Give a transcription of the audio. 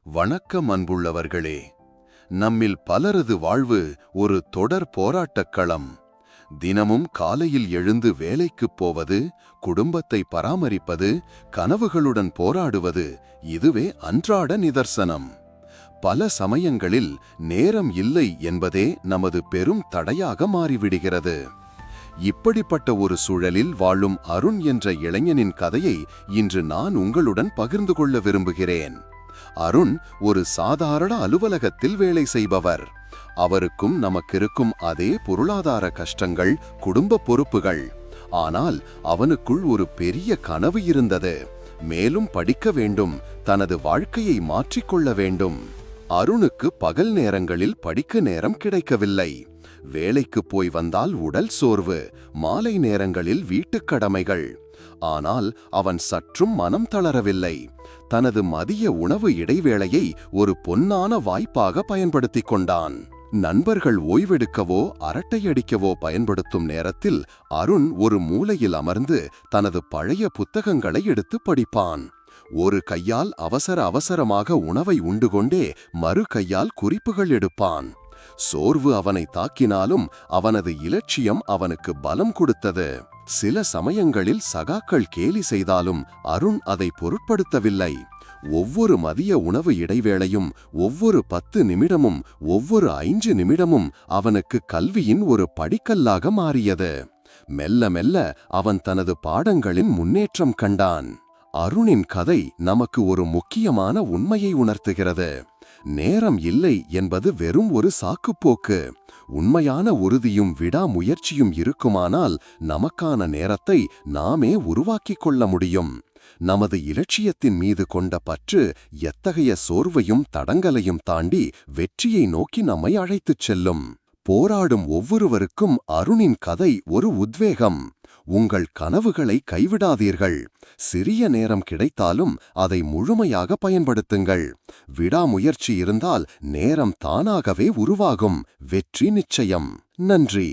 வணக்கம் அன்புள்ளவர்களே. நம்மில் பலரது வாழ்வு ஒரு தொடர் போராட்டக் களம். தினமும் காலையில் எழுந்து வேலைக்குப் போவது, குடும்பத்தை பராமரிப்பது, கனவுகளுடன் போராடுவது, இதுவே அன்றாட நிதர்சனம். பல சமயங்களில் நேரம் இல்லை என்பதே நமது பெரும் தடையாக மாறிவிடுகிறது. இப்படிப்பட்ட ஒரு சூழலில் வாழும் அருண் என்ற இளைஞனின் கதையை இன்று நான் உங்களுடன் பகிர்ந்து கொள்ள விரும்புகிறேன். அருண் ஒரு சாதாரண அலுவலகத்தில் வேலை செய்பவர். அவருக்கும் நமக்கிருக்கும் அதே பொருளாதார கஷ்டங்கள், குடும்ப பொறுப்புகள். ஆனால் அவனுக்குள் ஒரு பெரிய கனவு இருந்தது. மேலும் படிக்க வேண்டும், தனது வாழ்க்கையை மாற்றிக்கொள்ள வேண்டும். அருணுக்கு பகல் நேரங்களில் படிக்க நேரம் கிடைக்கவில்லை. வேலைக்கு போய் வந்தால் உடல் சோர்வு, மாலை நேரங்களில் வீட்டுக் கடமைகள். ஆனால் அவன் சற்றும் மனம் தளரவில்லை. தனது மதிய உணவு இடைவேளையை ஒரு பொன்னான வாய்ப்பாக பயன்படுத்திக் கொண்டான். நண்பர்கள் ஓய்வெடுக்கவோ அரட்டையடிக்கவோ பயன்படுத்தும் நேரத்தில் அருண் ஒரு மூலையில் அமர்ந்து தனது பழைய புத்தகங்களை எடுத்து படிப்பான். ஒரு கையால் அவசரமாக உணவை உண்டு கொண்டே மறு கையால் குறிப்புகள் எடுப்பான். சோர்வு அவனை தாக்கினாலும் அவனது இலட்சியம் அவனுக்கு பலம் கொடுத்தது. சில சமயங்களில் சகாக்கள் கேலி செய்தாலும் அருண் அதை பொருட்படுத்தவில்லை. ஒவ்வொரு மதிய உணவு இடைவேளையும், ஒவ்வொரு 10 நிமிடமும், ஒவ்வொரு 5 நிமிடமும் அவனுக்கு கல்வியின் ஒரு படிக்கல்லாக மாறியது. மெல்ல மெல்ல அவன் தனது பாடங்களின் முன்னேற்றம் கண்டான். அருணின் கதை நமக்கு ஒரு முக்கியமான உண்மையை உணர்த்துகிறது. நேரம் இல்லை என்பது வெறும் ஒரு சாக்குப்போக்கு. உண்மையான உறுதியும் விடாமுயற்சியும் இருக்குமானால் நமக்கான நேரத்தை நாமே உருவாக்கிக் கொள்ள முடியும். நமது இலட்சியத்தின் மீது கொண்ட பற்று எத்தகைய சோர்வையும் தடங்கலையும் தாண்டி வெற்றியை நோக்கி நம்மை அழைத்துச் செல்லும். போராடும் ஒவ்வொருவருக்கும் அருணின் கதை ஒரு உத்வேகம். உங்கள் கனவுகளை கைவிடாதீர்கள். சிறிய நேரம் கிடைத்தாலும் அதை முழுமையாக பயன்படுத்துங்கள். விடாமுயற்சி இருந்தால் நேரம் தானாகவே உருவாகும். வெற்றி நிச்சயம். நன்றி.